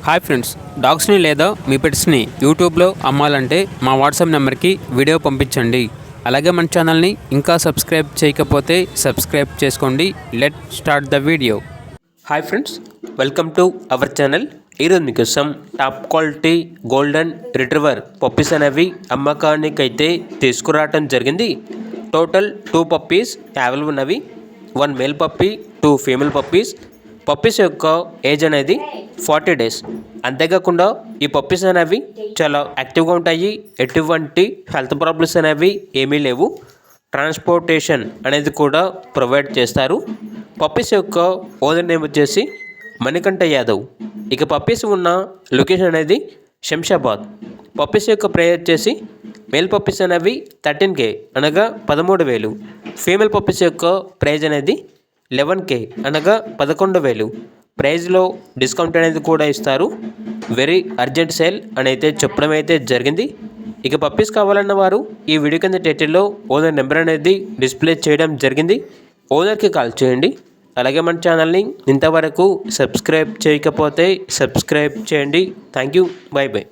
Hi friends, డాగ్స్ని లేదా మీ పెట్స్ని యూట్యూబ్లో అమ్మాలంటే మా వాట్సాప్ నెంబర్కి వీడియో పంపించండి. అలాగే మన ఛానల్ని ఇంకా సబ్స్క్రైబ్ చేయకపోతే సబ్స్క్రైబ్ చేసుకోండి. Let start the video. Hi friends, welcome to our channel. ఈరోజు మీకోసం top quality golden retriever puppies అనేవి అమ్మకానికి అయితే తీసుకురావటం జరిగింది. టోటల్ 2 పప్పీస్ అవైలబుల్ ఉన్నవి. 1 male puppy, 2 female puppies. Puppies యొక్క ఏజ్ అనేది 40 డేస్. అంతేకాకుండా ఈ పప్పీస్ అనేవి చాలా యాక్టివ్గా ఉంటాయి. ఎటువంటి హెల్త్ ప్రాబ్లమ్స్ అనేవి ఏమీ లేవు. ట్రాన్స్పోర్టేషన్ అనేది కూడా ప్రొవైడ్ చేస్తారు. పప్పీస్ యొక్క ఓనర్ నేమ్ వచ్చేసి మణికంఠ యాదవ్. ఇక పప్పీస్ ఉన్న లొకేషన్ అనేది శంషాబాద్. పప్పీస్ యొక్క ప్రైస్ వచ్చేసి మేల్ పప్పీస్ అనేవి 13K అనగా 13,000. ఫీమేల్ పప్పీస్ యొక్క ప్రైజ్ అనేది 11K అనగా 11,000. ప్రైజ్లో డిస్కౌంట్ అనేది కూడా ఇస్తారు. వెరీ అర్జెంట్ సేల్ అని అయితే చెప్పడం అయితే జరిగింది. ఇక పప్పీస్ కావాలన్న వారు ఈ వీడియో కింద టైటిల్లో ఓనర్ నెంబర్ అనేది డిస్ప్లే చేయడం జరిగింది. ఓనర్కి కాల్ చేయండి. అలాగే మన ఛానల్ని ఇంతవరకు సబ్స్క్రైబ్ చేయకపోతే సబ్స్క్రైబ్ చేయండి. Thank you. By by.